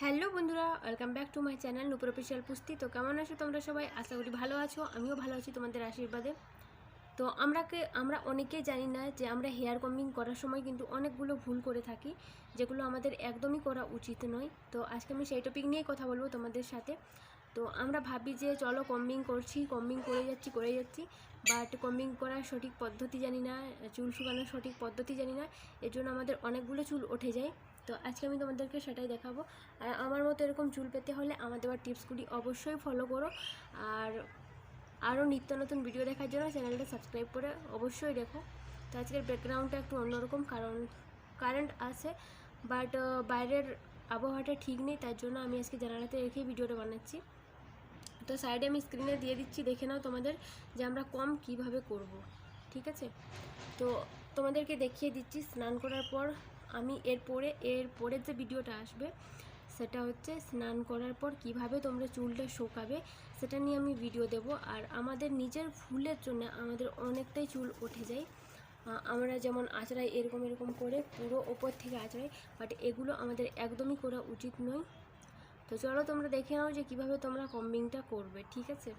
Hello বন্ধুরা, welcome back to my channel Nupur official পুস্তি। তো কেমন আছো তোমরা সবাই? আশা করি ভালো আছো, আমিও ভালো আছি তোমাদের আশীর্বাদে। তো আমরা অনেকেই জানি না যে আমরা হেয়ার কম্বিং করার সময় কিন্তু অনেকগুলো ভুল করে থাকি, যেগুলো আমাদের একদমই করা উচিত নয়। তো আজকে আমি সেই টপিক নিয়েই কথা বলবো তোমাদের সাথে। তো আমরা ভাবি যে চলো কম্বিং করছি, কম্বিং করে যাচ্ছি, বাট কম্বিং করার সঠিক পদ্ধতি জানি না, চুল শুকানোর সঠিক পদ্ধতি জানি না, এর জন্য আমাদের অনেকগুলো চুল উঠে যায়। তো আজকে আমি তোমাদেরকে সেটাই দেখাবো। আর আমার মতো এরকম চুল পেতে হলে আমার দেওয়ার টিপসগুলি অবশ্যই ফলো করো। আর আরও নিত্য নতুন ভিডিও দেখার জন্য চ্যানেলটা সাবস্ক্রাইব করে অবশ্যই দেখো। তো আজকের ব্যাকগ্রাউন্ডটা একটু অন্যরকম, কারণ কারেন্ট আছে, বাট বাইরের আবহাওয়াটা ঠিক নেই, তার জন্য আমি আজকে জানালাতে রেখেই ভিডিওটা বানাচ্ছি। তো সাইডে আমি স্ক্রিনে দিয়ে দিচ্ছি, দেখে নাও তোমাদের যে আমরা কম কিভাবে করব, ঠিক আছে? তো তোমাদেরকে দেখিয়ে দিচ্ছি স্নান করার পর আমি এরপরের যে ভিডিওটা আসবে সেটা হচ্ছে স্নান করার পর কিভাবে তোমরা চুলটা শুকাবে সেটা নিয়ে আমি ভিডিও দেব। আর আমাদের নিজের ভুলের জন্য আমাদের অনেকটাই চুল উঠে যায়। আমরা যেমন আঁচড়াই এরকম এরকম করে পুরো ওপর থেকে আঁচড়াই, বাট এগুলো আমাদের একদমই করা উচিত নয়। তো চলো তোমরা দেখে নাও যে কীভাবে তোমরা কম্বিংটা করবে, ঠিক আছে?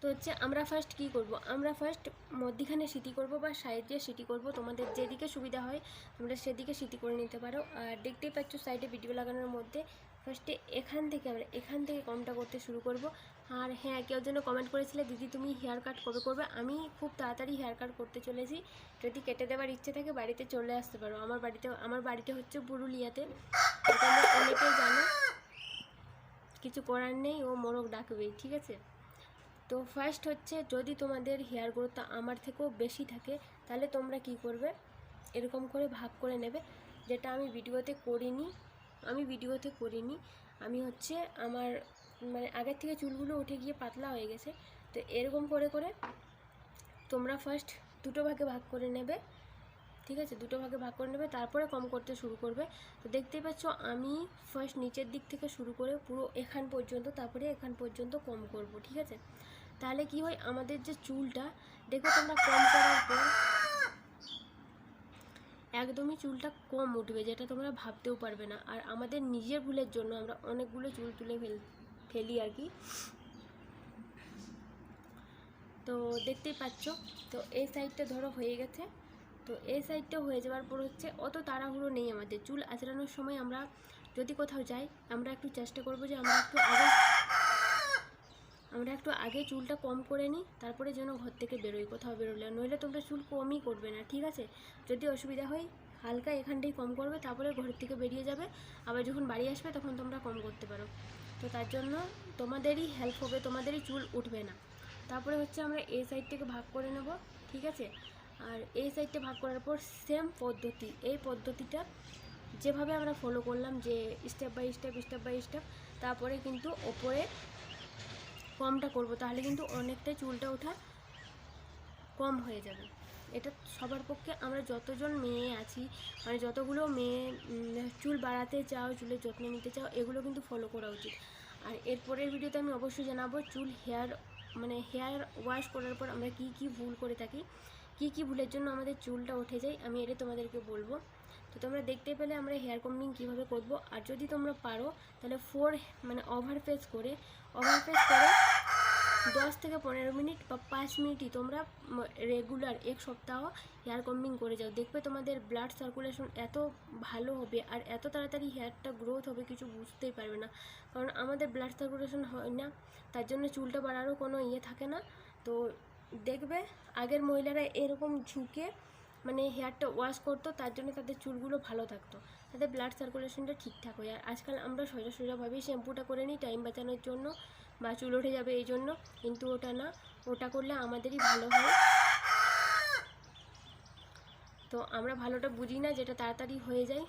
তো হচ্ছে আমরা ফার্স্ট কী করব, আমরা ফার্স্ট মধ্যিখানে সিটি করব বা সাইডে সিটি করব, তোমাদের যেদিকে সুবিধা হয় তোমরা সেদিকে সিটি করে নিতে পারো। আর দেখতেই পাচ্ছ সাইডে ভিডিও লাগানোর মধ্যে ফার্স্টে আমরা এখান থেকে কমটা করতে শুরু করব। আর হ্যাঁ, কেউ যেন কমেন্ট করেছিলে দিদি তুমি হেয়ার কাট কবে করবে? আমি খুব তাড়াতাড়ি হেয়ার কাট করতে চলেছি, যদি কেটে দেওয়ার ইচ্ছে থাকে বাড়িতে চলে আসতে পারো। আমার বাড়িতে হচ্ছে পুরুলিয়াতে, তোমরা অনেকেই জানো। কিছু করার নেই, ও মোরগ ডাকবেই, ঠিক আছে? তো ফার্স্ট হচ্ছে, যদি তোমাদের হেয়ার গ্রোথটা আমার থেকেও বেশি থাকে তাহলে তোমরা কি করবে, এরকম করে ভাগ করে নেবে, যেটা আমি ভিডিওতে করিনি। আমি হচ্ছে আমার আগের থেকে চুলগুলো উঠে গিয়ে পাতলা হয়ে গেছে। তো এরকম করে করে তোমরা ফার্স্ট দুটো ভাগে ভাগ করে নেবে, ঠিক আছে? দুটো ভাগে ভাগ করে নেবে, তারপরে কম করতে শুরু করবে। তো দেখতেই পাচ্ছ আমি ফার্স্ট নিচের দিক থেকে শুরু করে পুরো এখান পর্যন্ত, তারপরে এখান পর্যন্ত কম করব, ঠিক আছে? তাহলে কি হয়, আমাদের যে চুলটা দেখো তোমরা কম করার পর একদমই চুলটা কম উঠবে, যেটা তোমরা ভাবতেও পারবে না। আর আমাদের নিজের ভুলের জন্য আমরা অনেকগুলো চুল তুলে ফেলি আর কি। তো দেখতেই পাচ্ছ, তো এই সাইডটা ধরো হয়ে গেছে। তো এই সাইডটা হয়ে যাওয়ার পর হচ্ছে অত তাড়াহুড়ো নেই আমাদের। চুল আঁচড়ানোর সময় আমরা যদি কোথাও যাই আমরা একটু চেষ্টা করব যে আমরা একটু আগে চুলটা কম করে নিই, তারপরে যেন ঘর থেকে বেরোই, কোথাও বেরোলে। নইলে তোমরা চুল কমই করবে না, ঠিক আছে? যদি অসুবিধা হয় হালকা এখানটাই কম করবে, তারপরে ঘর থেকে বেরিয়ে যাবে, আবার যখন বাড়ি আসবে তখন তোমরা কম করতে পারো। তো তার জন্য তোমাদেরই হেল্প হবে, তোমাদেরই চুল উঠবে না। তারপরে হচ্ছে আমরা এই সাইড থেকে ভাগ করে নেব, ঠিক আছে? আর এই সাইডটা ভাগ করার পর সেম পদ্ধতি, এই পদ্ধতিটা যেভাবে আমরা ফলো করলাম, যে স্টেপ বাই স্টেপ, তারপরে কিন্তু ওপরে কমটা করব, তাহলে কিন্তু অনেকটাই চুলটা ওঠা কম হয়ে যাবে। এটা সবার পক্ষে, আমরা যতজন মেয়ে আছি, যতগুলো মেয়ে চুল বাড়াতে চাও, চুলের যত্ন নিতে চাও, এগুলো কিন্তু ফলো করা উচিত। আর এরপরের ভিডিওতে আমি অবশ্যই জানাবো চুল হেয়ার ওয়াশ করার পর আমরা কি ভুল করে থাকি, কি ভুলের জন্য আমাদের চুলটা উঠে যায়, আমি এটা তোমাদেরকে বলবো। তো তোমরা দেখতে পেলে আমরা হেয়ার কম্বিং কীভাবে করব। আর যদি তোমরা পারো তাহলে ওভারফেস করে 10 থেকে 15 মিনিট বা 5 মিনিটই তোমরা রেগুলার এক সপ্তাহ হেয়ার কম্বিং করে যাও, দেখবে তোমাদের ব্লাড সার্কুলেশন এত ভালো হবে আর এত তাড়াতাড়ি হেয়ারটা গ্রোথ হবে, কিছু বুঝতেই পারবে না। কারণ আমাদের ব্লাড সার্কুলেশন হয় না, তার জন্য চুলটা বাড়ারও কোনো থাকে না। তো দেখবে আগের মহিলারা এরকম ঝুঁকে হেয়ারটা ওয়াশ করতো, তার জন্য তাদের চুলগুলো ভালো থাকতো, তাদের ব্লাড সার্কুলেশনটা ঠিকঠাক হয়। আর আজকাল আমরা সোজাভাবেই শ্যাম্পুটা করে নিই টাইম বাঁচানোর জন্য, বা চুল উঠে যাবে এই জন্য, কিন্তু ওটা না, ওটা করলে আমাদেরই ভালো হয়। তো আমরা ভালোটা বুঝি না, যেটা তাড়াতাড়ি হয়ে যায়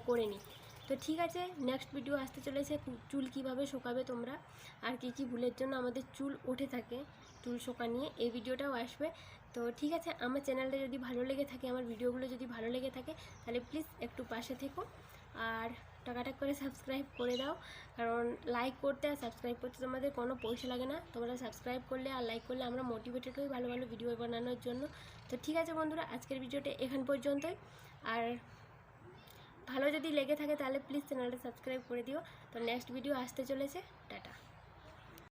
করে নিই। তো ঠিক আছে, নেক্সট ভিডিও আসতে চলেছে চুল কিভাবে শুকাবে তোমরা, আর কি ভুলের জন্য আমাদের চুল উঠে থাকে, চুল শোকা নিয়ে এই ভিডিওটাও আসবে। তো ঠিক আছে, আমার চ্যানেলটা যদি ভালো লেগে থাকে, আমার ভিডিওগুলো যদি ভালো লেগে থাকে, তাহলে প্লিজ একটু পাশে থেকো আর টাকাটা করে সাবস্ক্রাইব করে দাও। কারণ লাইক করতে আর সাবস্ক্রাইব করতে তোমাদের কোনো পয়সা লাগে না, তোমরা সাবস্ক্রাইব করলে আর লাইক করলে আমরা মোটিভেটেড হই ভালো ভালো ভিডিও বানানোর জন্য। তো ঠিক আছে বন্ধুরা, আজকের ভিডিওটা এখান পর্যন্তই। আর ভালো যদি লেগে থাকে তাহলে প্লিজ চ্যানেলটা সাবস্ক্রাইব করে দিও। তো নেক্সট ভিডিও আসতে চলেছে, টাটা।